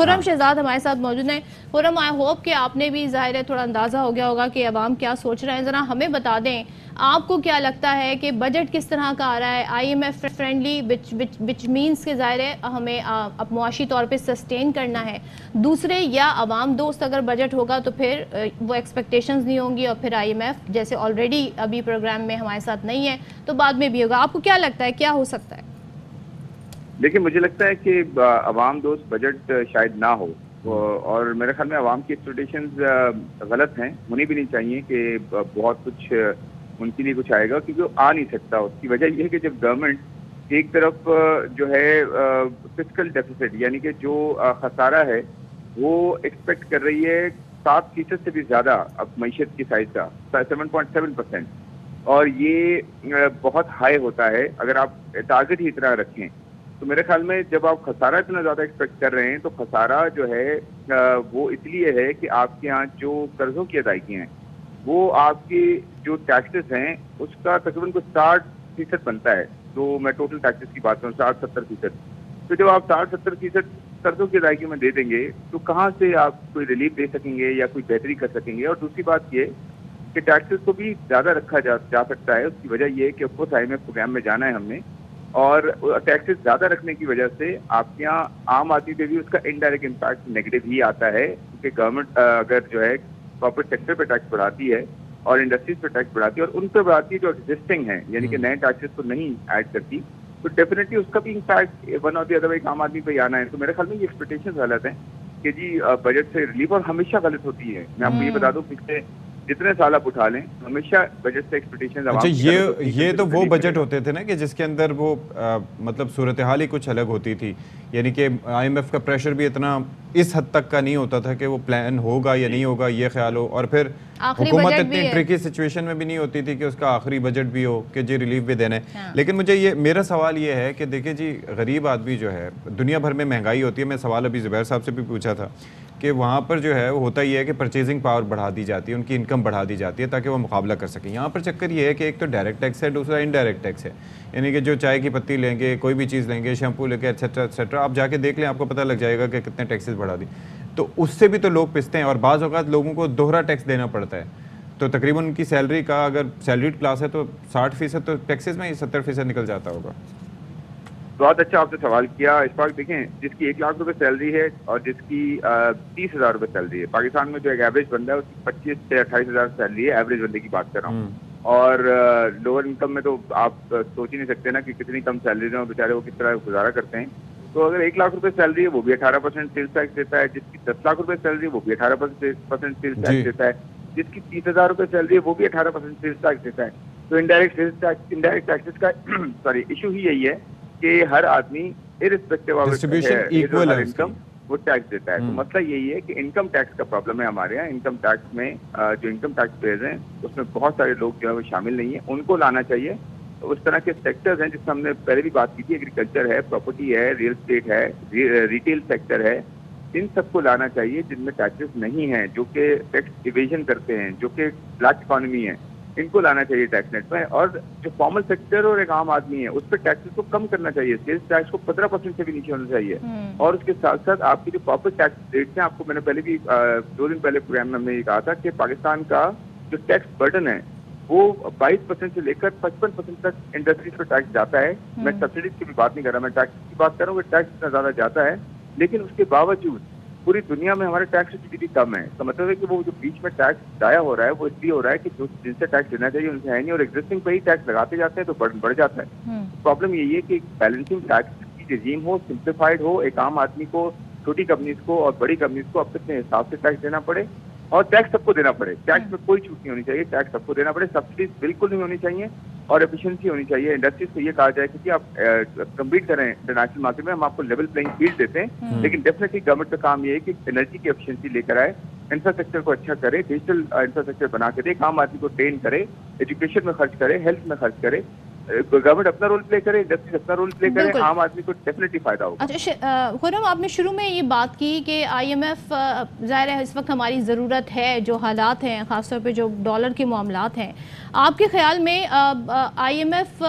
खुर्रम शहजाद हमारे साथ मौजूद हैं। खुर्रम, आई होप कि आपने भी ज़ाहिर है थोड़ा अंदाज़ा हो गया होगा कि अवाम क्या सोच रहे हैं। ज़रा हमें बता दें, आपको क्या लगता है कि बजट किस तरह का आ रहा है, IMF फ्रेंडली, विच मीन्स के ज़ाहिर है हमें अब मुआशी तौर पे सस्टेन करना है, दूसरे या अवाम दोस्त अगर बजट होगा तो फिर वो एक्सपेक्टेशंस नहीं होंगी और फिर IMF जैसे ऑलरेडी अभी प्रोग्राम में हमारे साथ नहीं है तो बाद में भी होगा। आपको क्या लगता है क्या हो सकता है? देखिए, मुझे लगता है कि अवाम दोस्त बजट शायद ना हो, और मेरे ख्याल में अवाम की एक्सपेक्टेशंस गलत हैं, होनी भी नहीं चाहिए कि बहुत कुछ उनके लिए कुछ आएगा, क्योंकि वो आ नहीं सकता। उसकी वजह यह है कि जब गवर्नमेंट एक तरफ जो है फिस्कल डेफिसिट यानी कि जो खसारा है वो एक्सपेक्ट कर रही है 7% से भी ज़्यादा अब मईशत की साइज का 7.7%, और ये बहुत हाई होता है अगर आप टारगेट ही इतना रखें। तो मेरे ख्याल में जब आप खसारा इतना ज़्यादा एक्सपेक्ट कर रहे हैं तो खसारा जो है वो इसलिए है कि आपके यहाँ जो कर्जों की अदायगी हैं वो आपके जो टैक्सेस हैं उसका तकरीबन कुछ 60% बनता है। तो मैं टोटल टैक्सेस की बात करूँ 60-70%। तो जब आप 60-70% कर्जों की अदायगी में दे देंगे तो कहाँ से आप कोई रिलीफ दे सकेंगे या कोई बेहतरी कर सकेंगे। और दूसरी बात ये कि टैक्सेस को भी ज़्यादा रखा जा सकता है। उसकी वजह ये है कि ऑफकोर्स IMF प्रोग्राम में जाना है हमने, और टैक्सेस ज़्यादा रखने की वजह से आपके यहाँ आम आदमी पे भी उसका इनडायरेक्ट इम्पैक्ट नेगेटिव ही आता है, क्योंकि गवर्नमेंट अगर जो है कॉर्पोरेट सेक्टर पे टैक्स बढ़ाती है और इंडस्ट्रीज पे टैक्स बढ़ाती है और उन पे बढ़ाती है जो एग्जिस्टिंग है, यानी कि नए टैक्सेस को नहीं ऐड करती, तो डेफिनेटली उसका भी इम्पैक्ट वन और दी अदर वे आम आदमी पे आना है। तो मेरे ख्याल में ये एक्सपेक्टेशन गलत है कि जी बजट से रिलीफ, और हमेशा गलत होती है। मैं आपको ये बता दूं, पिछले जितने साल आप उठा लें हमेशा बजट से एक्सपेक्टेशन। अच्छा, ये तो वो बजट होते थे ना कि जिसके अंदर वो मतलब सूरत हाल ही कुछ अलग होती थी, यानी कि IMF का प्रेशर भी इतना इस हद तक का नहीं होता था कि वो प्लान होगा या नहीं होगा ये ख्याल हो, और फिर हुकूमत इतनी ट्रिकी सिचुएशन में भी नहीं होती थी कि उसका आखिरी बजट भी हो कि जी रिलीफ भी देने। लेकिन मुझे ये मेरा सवाल ये है कि देखिए जी, गरीब आदमी जो है, दुनिया भर में महंगाई होती है। मैं सवाल अभी ज़ुबैर साहब से भी पूछा था कि वहाँ पर जो है वो होता ही है कि परचेजिंग पावर बढ़ा दी जाती है, उनकी इनकम बढ़ा दी जाती है ताकि वो मुकाबला कर सकें। यहाँ पर चक्कर ये है कि एक तो डायरेक्ट टैक्स है, दूसरा इनडायरेक्ट टैक्स है, यानी कि जो चाय की पत्ती लेंगे, कोई भी चीज़ लेंगे, शैम्पू लेंगे, एक्सेट्रा एक्सेट्रा, आप जाके देख लें, आपको पता लग जाएगा कि कितने टैक्सेस बढ़ा दी। तो उससे भी तो लोग पिसते हैं, और बाज़ औक़ात लोगों को दोहरा टैक्स देना पड़ता है। तो तकरीबन उनकी सैलरी का अगर सैलरीड क्लास है तो 60% तो टैक्सेस में ही 70% निकल जाता होगा। बहुत अच्छा आपने सवाल किया। इस वक्त देखें, जिसकी 1 लाख रुपए सैलरी है और जिसकी 30,000 रुपए सैलरी है, पाकिस्तान में जो एक एवरेज बंदा है उसकी 25 से 28,000 सैलरी है, एवरेज बंदे की बात कर रहा हूँ। और लोअर इनकम में तो आप सोच ही नहीं सकते ना कि कितनी कम सैलरी में बेचारे वो किस तरह गुजारा करते हैं। तो अगर 1 लाख रुपए सैलरी है वो भी 18% सेल्स टैक्स देता है, जिसकी 10 लाख रुपए सैलरी है वो भी 18% सेल्स टैक्स देता है, जिसकी 30,000 रुपए सैलरी है वो भी 18% सेल्स टैक्स देता है। तो इनडायरेक्ट टैक्सेस का सॉरी इशू ही यही है कि हर आदमी इररिस्पेक्टिव ऑफ इनकम वो टैक्स देता है। तो मसला यही है कि इनकम टैक्स का प्रॉब्लम है हमारे यहाँ। इनकम टैक्स में जो इनकम टैक्स पेयर्स हैं उसमें बहुत सारे लोग जो है वो शामिल नहीं है, उनको लाना चाहिए। तो उस तरह के सेक्टर्स हैं जिसमें हमने पहले भी बात की थी, एग्रीकल्चर है, प्रॉपर्टी है, रियल स्टेट है, रिटेल सेक्टर है, इन सबको लाना चाहिए जिनमें टैक्सेस नहीं है, जो कि टैक्स इवेजन करते हैं, जो कि ब्लैक इकॉनमी है, इनको लाना चाहिए टैक्स नेट में। और जो फॉर्मल सेक्टर और एक आम आदमी है उस पर टैक्सेस को कम करना चाहिए। सेल्स टैक्स को 15% से भी नीचे होना चाहिए। और उसके साथ साथ आपकी जो कॉर्पोरेट टैक्स रेट्स हैं, आपको मैंने पहले भी 2 दिन पहले प्रोग्राम में हमने ये कहा था कि पाकिस्तान का जो टैक्स बर्डन है वो 22% से लेकर 55% तक इंडस्ट्रीज पर टैक्स जाता है। मैं सब्सिडीज की भी बात नहीं कर रहा, मैं टैक्स की बात कर रहा हूँ कि टैक्स इतना ज्यादा जाता है, लेकिन उसके बावजूद पूरी दुनिया में हमारे टैक्स GDP कम है। तो मतलब है कि वो जो बीच में टैक्स जाया हो रहा है वो इसलिए हो रहा है कि जो जिनसे टैक्स देना चाहिए उनसे है नहीं, और एग्जिस्टिंग पे ही टैक्स लगाते जाते हैं तो बढ़ जाता है। प्रॉब्लम यही है कि बैलेंसिंग टैक्स की रजीम हो, सिंप्लीफाइड हो, एक आम आदमी को, छोटी कंपनीज को और बड़ी कंपनीज को अपने हिसाब से टैक्स देना पड़े, और टैक्स सबको देना पड़े। टैक्स में कोई छूट नहीं होनी चाहिए, टैक्स सबको देना पड़े, सब्सिडीज बिल्कुल नहीं होनी चाहिए, और एफिशिएंसी होनी चाहिए। इंडस्ट्रीज को ये कहा जाए कि आप कम्पीट करें इंटरनेशनल मार्केट में, हम आपको लेवल प्लेइंग फील्ड देते हैं, लेकिन डेफिनेटली गवर्नमेंट का काम ये है कि एनर्जी की एफिशिएंसी लेकर आए, इंफ्रास्ट्रक्चर को अच्छा करे, डिजिटल इंफ्रास्ट्रक्चर बना के दे, आम आदमी को ट्रेन करे, एजुकेशन में खर्च करे, हेल्थ में खर्च करे। गवर्नमेंट अपना रोल प्ले करे, इंडस्ट्री अपना रोल प्ले करे, आम आदमी को डेफिनेटली फायदा होगा। अच्छा खुर्रम, आपने शुरू में ये बात की कि IMF ज़ाहिर है इस वक्त हमारी ज़रूरत है, जो हालात हैं ख़ासतौर पे जो डॉलर के मामलात हैं, आपके ख्याल में IMF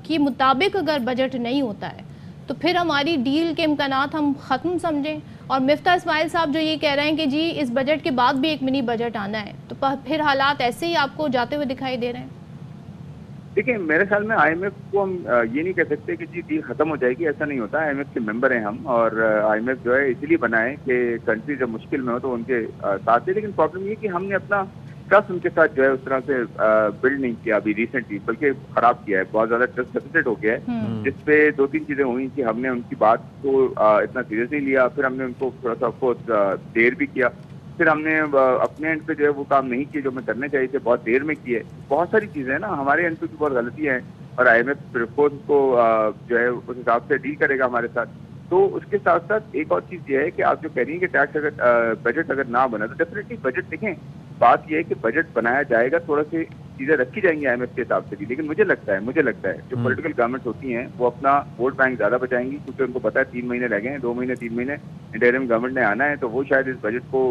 के मुताबिक अगर बजट नहीं होता है तो फिर हमारी डील के इम्कानात हम ख़त्म समझें, और मिफ्ता इस्माइल साहब जो ये कह रहे हैं कि जी इस बजट के बाद भी एक मिनी बजट आना है, तो फिर हालात ऐसे ही आपको जाते हुए दिखाई दे रहे हैं? देखिए, मेरे ख्याल में आईएमएफ को हम ये नहीं कह सकते कि जी डील खत्म हो जाएगी, ऐसा नहीं होता। आईएमएफ के मेंबर हैं हम, और आईएमएफ जो है इसीलिए बना है कि कंट्री जब मुश्किल में हो तो उनके साथ है। लेकिन प्रॉब्लम ये कि हमने अपना ट्रस्ट उनके साथ जो है उस तरह से बिल्ड नहीं किया अभी रिसेंटली, बल्कि खराब किया है। बहुत ज्यादा ट्रस्ट डेफिसिट हो गया है, जिसपे 2-3 चीजें हुई कि हमने उनकी बात को इतना सीरियस नहीं लिया, फिर हमने उनको थोड़ा सा ऑफकोर्स देर भी किया, फिर हमने अपने एंड पे जो है वो काम नहीं किए जो हमें करने चाहिए थे, बहुत देर में किए। बहुत सारी चीजें हैं ना, हमारे एंड पे भी बहुत गलतियां हैं, और आईएमएफ रिपोर्ट को जो है उस हिसाब से डील करेगा हमारे साथ। तो उसके साथ साथ एक और चीज ये है कि आप जो कह रही हैं कि टैक्स अगर बजट अगर ना बना तो डेफिनेटली बजट देखें, बात यह है कि बजट बनाया जाएगा, थोड़ा सी चीजें रखी जाएंगी आईएमएफ के हिसाब से भी। लेकिन मुझे लगता है जो पॉलिटिकल गवर्नमेंट्स होती हैं वो अपना वोट बैंक ज्यादा बचाएंगी, क्योंकि उनको पता है 3 महीने रह गए हैं, 2 महीने 3 महीने इंटरिम गवर्नमेंट ने आना है, तो वो शायद इस बजट को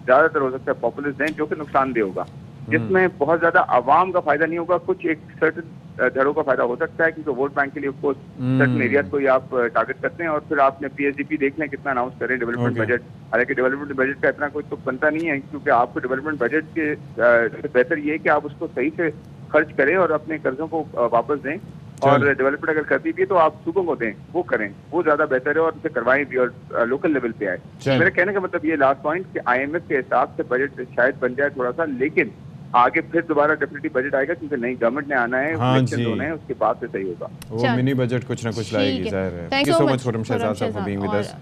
ज्यादातर हो सकता है पॉपुलिस्ट दें, जो कि नुकसानदेह होगा, जिसमें बहुत ज्यादा आवाम का फायदा नहीं होगा। कुछ एक सर्टन धड़ों का फायदा हो सकता है, क्योंकि वोट बैंक के लिए ऑफकोर्स सर्टन एरियाज को ही आप टारगेट करते हैं। और फिर आपने पीएसडीपी देख लें कितना अनाउंस करें डेवलपमेंट बजट। हालांकि डेवलपमेंट बजट का इतना कोई तो बनता नहीं है, क्योंकि आपको डेवलपमेंट बजट के बेहतर ये है कि आप उसको सही से खर्च करें और अपने कर्जों को वापस दें, और डेवलपमेंट अगर करती भी है तो आप सूबों को दें, वो करें, वो ज्यादा बेहतर है, और उसे करवाएं भी, और लोकल लेवल पे आए। मेरे कहने का मतलब ये लास्ट पॉइंट कि आईएमएफ के हिसाब से बजट शायद बन जाए थोड़ा सा, लेकिन आगे फिर दोबारा डेफिनेटली बजट आएगा, क्योंकि नई गवर्नमेंट ने आना है, इलेक्शन होने हैं, उसके बाद से सही होगा। वो मिनी बजट कुछ ना कुछ लाएगी, जाहिर है। Thank you so much Khurram Shahzad sahab for being with us.